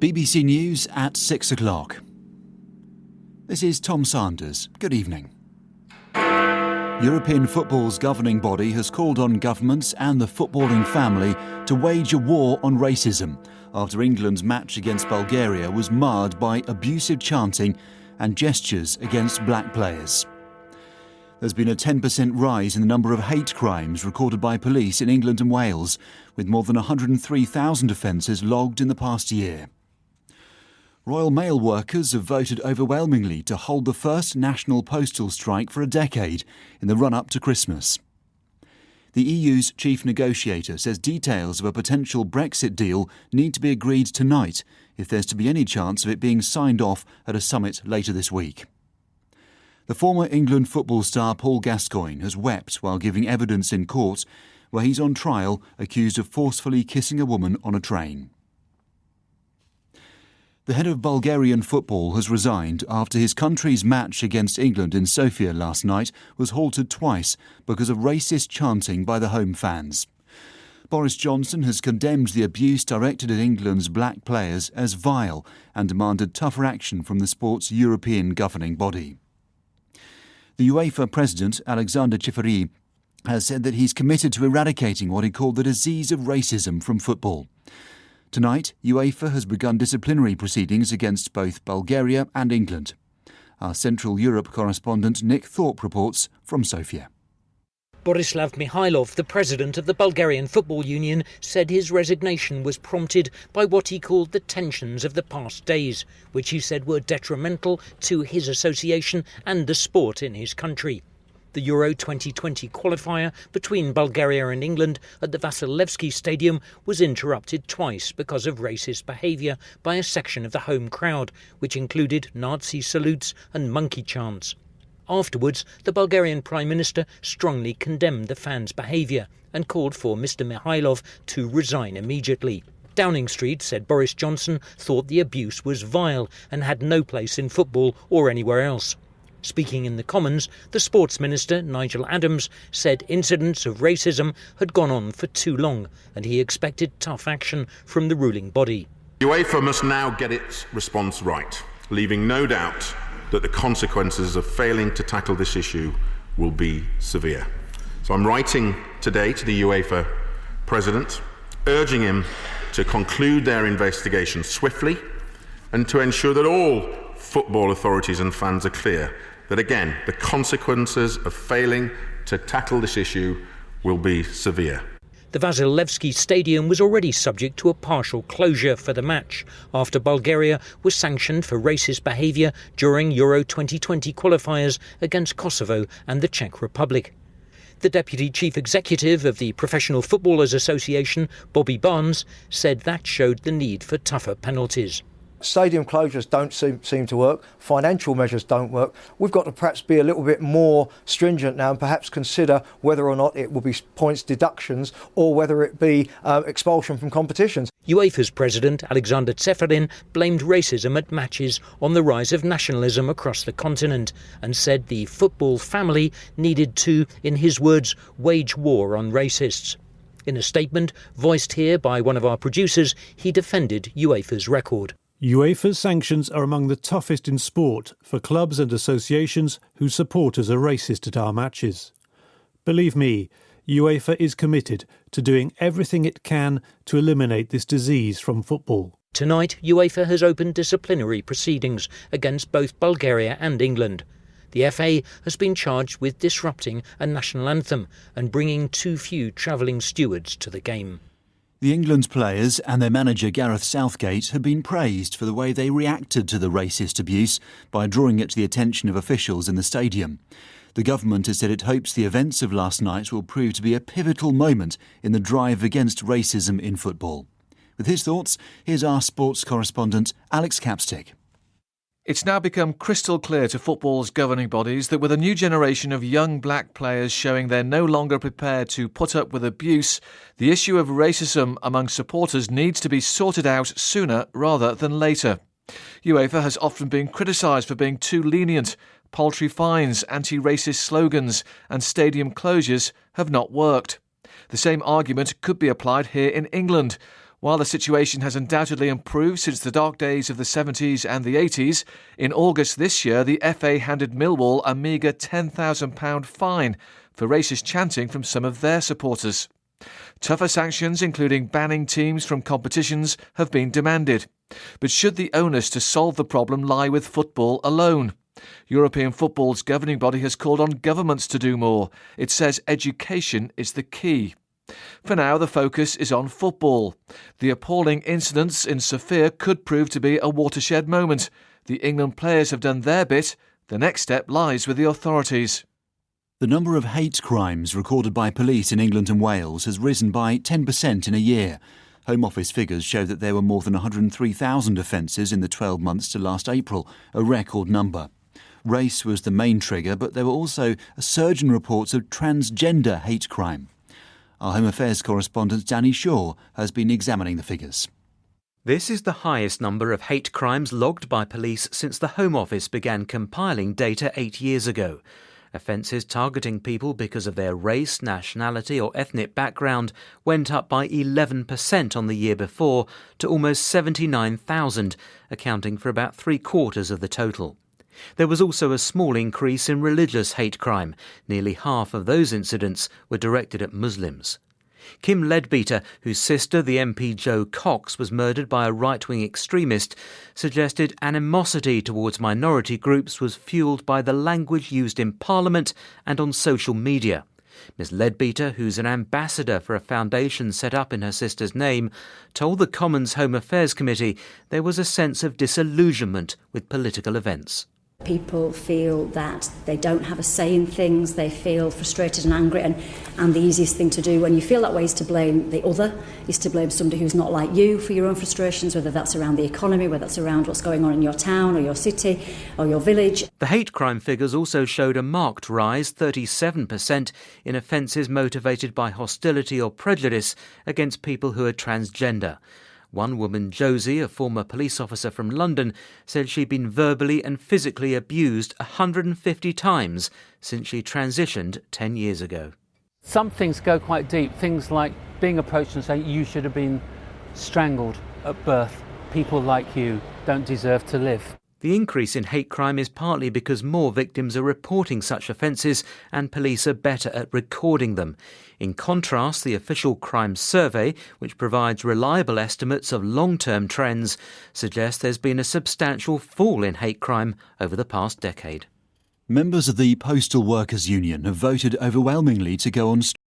BBC News at 6 o'clock. This is Tom Sanders. Good evening. European football's governing body has called on governments and the footballing family to wage a war on racism after England's match against Bulgaria was marred by abusive chanting and gestures against black players. There's been a 10% rise in the number of hate crimes recorded by police in England and Wales, with more than 103,000 offences logged in the past year. Royal Mail workers have voted overwhelmingly to hold the first national postal strike for a decade in the run-up to Christmas. The EU's chief negotiator says details of a potential Brexit deal need to be agreed tonight if there's to be any chance of it being signed off at a summit later this week. The former England football star Paul Gascoigne has wept while giving evidence in court where he's on trial accused of forcefully kissing a woman on a train. The head of Bulgarian football has resigned after his country's match against England in Sofia last night was halted twice because of racist chanting by the home fans. Boris Johnson has condemned the abuse directed at England's black players as vile and demanded tougher action from the sport's European governing body. The UEFA president, Alexander Çifiri, has said that he's committed to eradicating what he called the disease of racism from football. Tonight, UEFA has begun disciplinary proceedings against both Bulgaria and England. Our Central Europe correspondent Nick Thorpe reports from Sofia. Borislav Mihailov, the president of the Bulgarian Football Union, said his resignation was prompted by what he called the tensions of the past days, which he said were detrimental to his association and the sport in his country. The Euro 2020 qualifier between Bulgaria and England at the Vasilevsky Stadium was interrupted twice because of racist behaviour by a section of the home crowd, which included Nazi salutes and monkey chants. Afterwards, the Bulgarian Prime Minister strongly condemned the fans' behaviour and called for Mr Mihailov to resign immediately. Downing Street said Boris Johnson thought the abuse was vile and had no place in football or anywhere else. Speaking in the Commons, the Sports Minister, Nigel Adams, said incidents of racism had gone on for too long and he expected tough action from the ruling body. UEFA must now get its response right, leaving no doubt that the consequences of failing to tackle this issue will be severe. So I'm writing today to the UEFA President, urging him to conclude their investigation swiftly and to ensure that all football authorities and fans are clear that, again, the consequences of failing to tackle this issue will be severe. The Vasilevsky Stadium was already subject to a partial closure for the match after Bulgaria was sanctioned for racist behaviour during Euro 2020 qualifiers against Kosovo and the Czech Republic. The Deputy Chief Executive of the Professional Footballers Association, Bobby Barnes, said that showed the need for tougher penalties. Stadium closures don't seem to work. Financial measures don't work. We've got to perhaps be a little bit more stringent now and perhaps consider whether or not it will be points deductions or whether it be expulsion from competitions. UEFA's president, Alexander Tseferin, blamed racism at matches on the rise of nationalism across the continent and said the football family needed to, in his words, wage war on racists. In a statement voiced here by one of our producers, he defended UEFA's record. UEFA's sanctions are among the toughest in sport for clubs and associations whose supporters are racist at our matches. Believe me, UEFA is committed to doing everything it can to eliminate this disease from football. Tonight, UEFA has opened disciplinary proceedings against both Bulgaria and England. The FA has been charged with disrupting a national anthem and bringing too few travelling stewards to the game. The England players and their manager Gareth Southgate have been praised for the way they reacted to the racist abuse by drawing it to the attention of officials in the stadium. The government has said it hopes the events of last night will prove to be a pivotal moment in the drive against racism in football. With his thoughts, here's our sports correspondent Alex Capstick. It's now become crystal clear to football's governing bodies that with a new generation of young black players showing they're no longer prepared to put up with abuse, the issue of racism among supporters needs to be sorted out sooner rather than later. UEFA has often been criticised for being too lenient. Paltry fines, anti-racist slogans and stadium closures have not worked. The same argument could be applied here in England. While the situation has undoubtedly improved since the dark days of the 70s and the 80s, in August this year the FA handed Millwall a meagre £10,000 fine for racist chanting from some of their supporters. Tougher sanctions, including banning teams from competitions, have been demanded. But should the onus to solve the problem lie with football alone? European football's governing body has called on governments to do more. It says education is the key. For now, the focus is on football. The appalling incidents in Sofia could prove to be a watershed moment. The England players have done their bit. The next step lies with the authorities. The number of hate crimes recorded by police in England and Wales has risen by 10% in a year. Home Office figures show that there were more than 103,000 offences in the 12 months to last April, a record number. Race was the main trigger, but there were also a surge in reports of transgender hate crime. Our Home Affairs correspondent Danny Shaw has been examining the figures. This is the highest number of hate crimes logged by police since the Home Office began compiling data 8 years ago. Offences targeting people because of their race, nationality or ethnic background went up by 11% on the year before to almost 79,000, accounting for about 3/4 of the total. There was also a small increase in religious hate crime. Nearly half of those incidents were directed at Muslims. Kim Leadbeater, whose sister, the MP Jo Cox, was murdered by a right-wing extremist, suggested animosity towards minority groups was fuelled by the language used in Parliament and on social media. Ms Leadbeater, who's an ambassador for a foundation set up in her sister's name, told the Commons Home Affairs Committee there was a sense of disillusionment with political events. People feel that they don't have a say in things, they feel frustrated and angry, and the easiest thing to do when you feel that way is to blame the other, is to blame somebody who's not like you for your own frustrations, whether that's around the economy, whether that's around what's going on in your town or your city or your village. The hate crime figures also showed a marked rise, 37%, in offences motivated by hostility or prejudice against people who are transgender. One woman, Josie, a former police officer from London, said she'd been verbally and physically abused 150 times since she transitioned 10 years ago. Some things go quite deep, things like being approached and saying you should have been strangled at birth. People like you don't deserve to live. The increase in hate crime is partly because more victims are reporting such offences and police are better at recording them. In contrast, the official crime survey, which provides reliable estimates of long-term trends, suggests there's been a substantial fall in hate crime over the past decade. Members of the Postal Workers Union have voted overwhelmingly to go on strike.